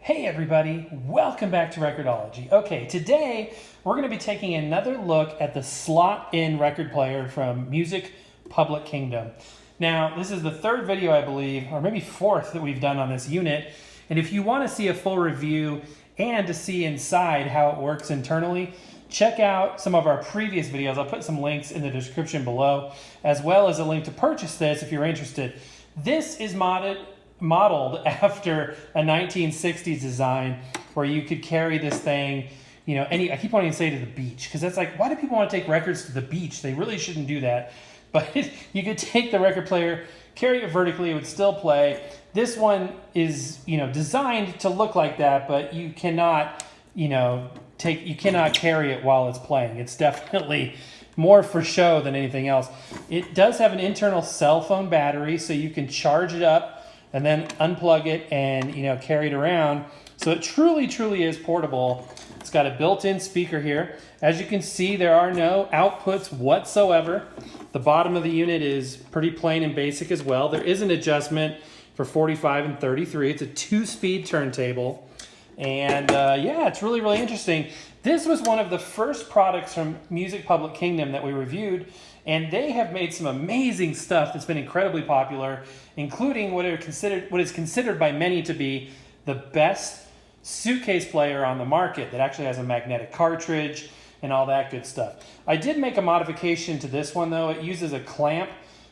Hey everybody, welcome back to Record-ology. Okay, today we're going to be taking another look at the slot-in record player from Music Public Kingdom. Now, this is the third video, I believe, or maybe fourth that we've done on this unit. And if you want to see a full review and to see inside how it works internally, check out some of our previous videos. I'll put some links in the description below, as well as a link to purchase this if you're interested. This is modeled after a 1960s design where you could carry this thing, you know, I keep wanting to say to the beach, because that's like, why do people want to take records to the beach? They really shouldn't do that. But you could take the record player, carry it vertically, it would still play. This one is, designed to look like that, but you cannot, you cannot carry it while it's playing. It's definitely more for show than anything else. It does have an internal cell phone battery, so you can charge it up and then unplug it and carry it around. So it truly is portable. It's got a built-in speaker here. As you can see, there are no outputs whatsoever. The bottom of the unit is pretty plain and basic as well. There is an adjustment for 45 and 33. It's a 2-speed turntable. And yeah, it's really interesting. This was one of the first products from Music Public Kingdom that we reviewed, and they have made some amazing stuff that's been incredibly popular, including what is considered by many to be the best suitcase player on the market that actually has a magnetic cartridge and all that good stuff. I did make a modification to this one though. It uses a clamp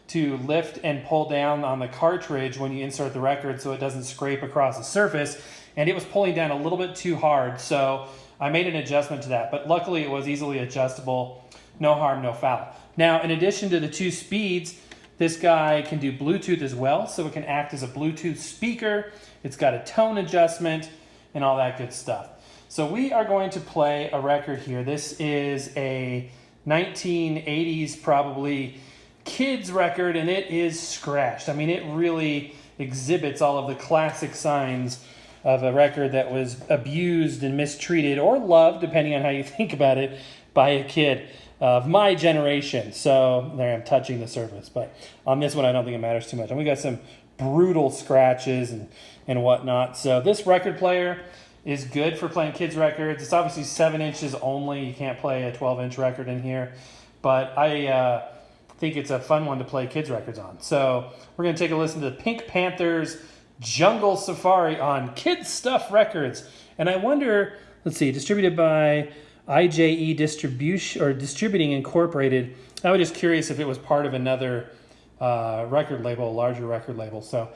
to lift and pull down on the cartridge when you insert the record so it doesn't scrape across the surface, and it was pulling down a little bit too hard, so I made an adjustment to that, but luckily it was easily adjustable. No harm, no foul. Now, in addition to the 2 speeds, this guy can do Bluetooth as well, so it can act as a Bluetooth speaker. It's got a tone adjustment and all that good stuff. So we are going to play a record here. This is a 1980s probably kids record, and it is scratched. I mean, it really exhibits all of the classic signs of a record that was abused and mistreated, or loved, depending on how you think about it, by a kid of my generation. So there, I'm touching the surface, but on this one I don't think it matters too much. And we got some brutal scratches and whatnot. So this record player is good for playing kids records. It's obviously 7 inches only. You can't play a 12-inch record in here, but I think it's a fun one to play kids records on. So we're going to take a listen to the Pink Panthers' Jungle Safari on Kids Stuff Records. And I wonder, let's see, distributed by IJE Distribution or Distributing Incorporated. I was just curious if it was part of another record label, a larger record label. So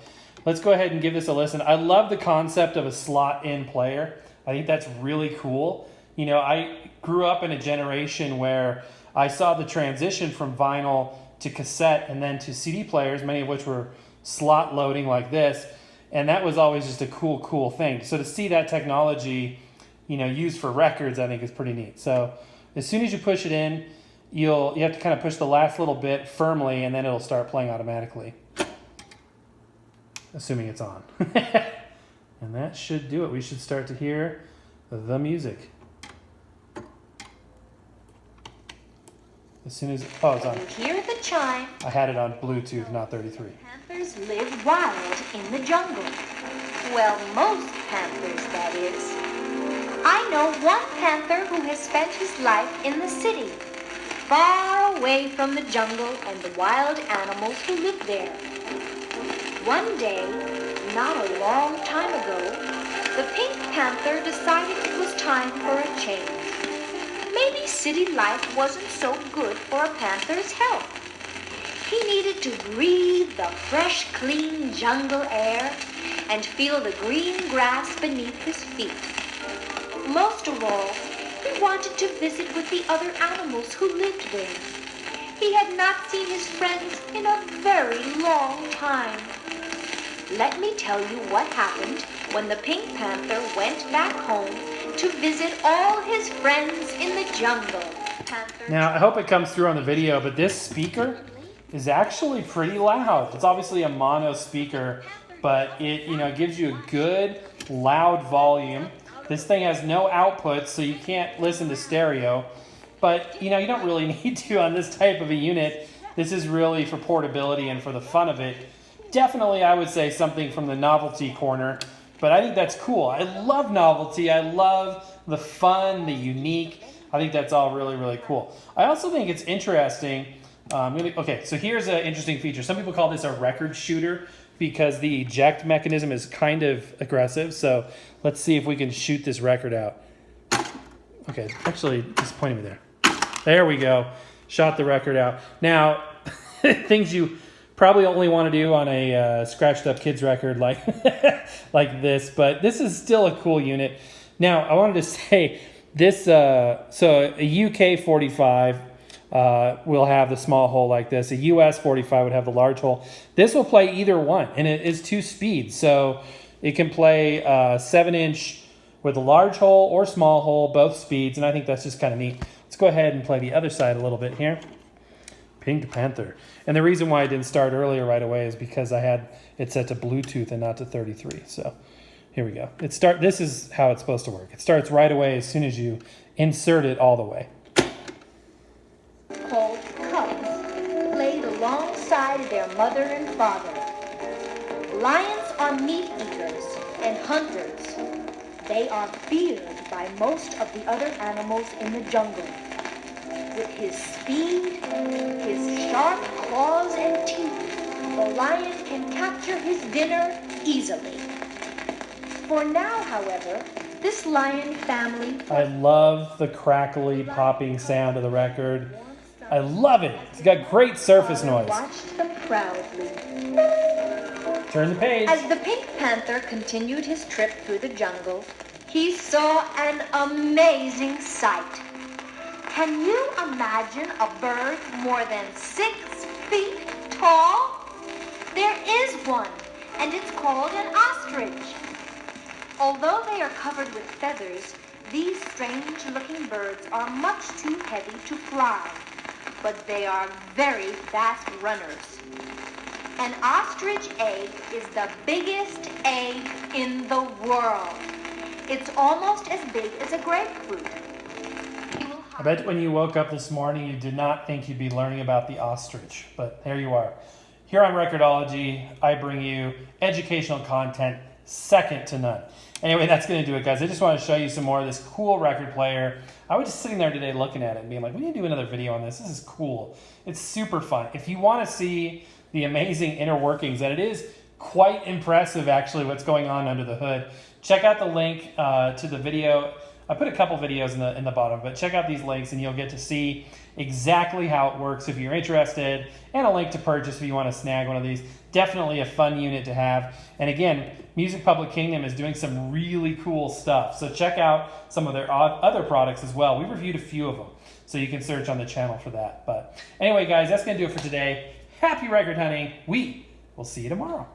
let's go ahead and give this a listen. I love the concept of a slot-in player. I think that's really cool. I grew up in a generation where I saw the transition from vinyl to cassette and then to CD players, many of which were slot loading like this. And that was always just a cool thing. So to see that technology, used for records, I think is pretty neat. So as soon as you push it in, you have to kind of push the last little bit firmly, and then it'll start playing automatically, assuming it's on. And that should do it. We should start to hear the music. As soon as, it's on. Hear the chime. I had it on Bluetooth, not 33. Panthers live wild in the jungle. Well, most panthers, that is. I know one panther who has spent his life in the city, far away from the jungle and the wild animals who live there. One day, not a long time ago, the Pink Panther decided it was time for a change. Maybe city life wasn't so good for a panther's health. He needed to breathe the fresh, clean jungle air and feel the green grass beneath his feet. Most of all, he wanted to visit with the other animals who lived there. He had not seen his friends in a very long time. Let me tell you what happened when the Pink Panther went back home to visit all his friends in the jungle. Now, I hope it comes through on the video, but this speaker is actually pretty loud. It's obviously a mono speaker, but it gives you a good loud volume. This thing has no outputs, so you can't listen to stereo, but you don't really need to on this type of a unit. This is really for portability and for the fun of it. Definitely, I would say something from the novelty corner. But I think that's cool. I love novelty. I love the fun, the unique. I think that's all really, really cool. I also think it's interesting. Okay, so here's an interesting feature. Some people call this a record shooter because the eject mechanism is kind of aggressive. So let's see if we can shoot this record out. Okay, actually, just pointing me there. There we go. Shot the record out. Now, things you probably only want to do on a scratched up kids record like like this, but this is still a cool unit. Now, I wanted to say this, so a UK 45 will have the small hole like this. A US 45 would have the large hole. This will play either one, and it is 2 speeds. So it can play 7-inch with a large hole or small hole, both speeds, and I think that's just kind of neat. Let's go ahead and play the other side a little bit here. Pink Panther. And the reason why I didn't start earlier right away is because I had it set to Bluetooth and not to 33. So here we go. This is how it's supposed to work. It starts right away as soon as you insert it all the way. Called cubs, played alongside their mother and father. Lions are meat eaters and hunters. They are feared by most of the other animals in the jungle. With his speed, his sharp claws and teeth, the lion can capture his dinner easily. For now, however, this lion family... I love the crackly popping sound of the record. I love it. It's got great surface noise. Watched them proudly. Turn the page. As the Pink Panther continued his trip through the jungle, he saw an amazing sight. Can you imagine a bird more than 6 feet tall? There is one, and it's called an ostrich. Although they are covered with feathers, these strange-looking birds are much too heavy to fly, but they are very fast runners. An ostrich egg is the biggest egg in the world. It's almost as big as a grapefruit. I bet when you woke up this morning, you did not think you'd be learning about the ostrich, but there you are. Here on Record-ology, I bring you educational content second to none. Anyway, that's going to do it, guys. I just want to show you some more of this cool record player. I was just sitting there today looking at it and being like, we need to do another video on this. This is cool. It's super fun. If you want to see the amazing inner workings, and it is quite impressive, actually, what's going on under the hood, check out the link to the video. I put a couple videos in the bottom, but check out these links and you'll get to see exactly how it works if you're interested, and a link to purchase if you want to snag one of these. Definitely a fun unit to have. And again, Music Public Kingdom is doing some really cool stuff. So check out some of their other products as well. We reviewed a few of them, so you can search on the channel for that. But anyway, guys, that's going to do it for today. Happy record hunting. We will see you tomorrow.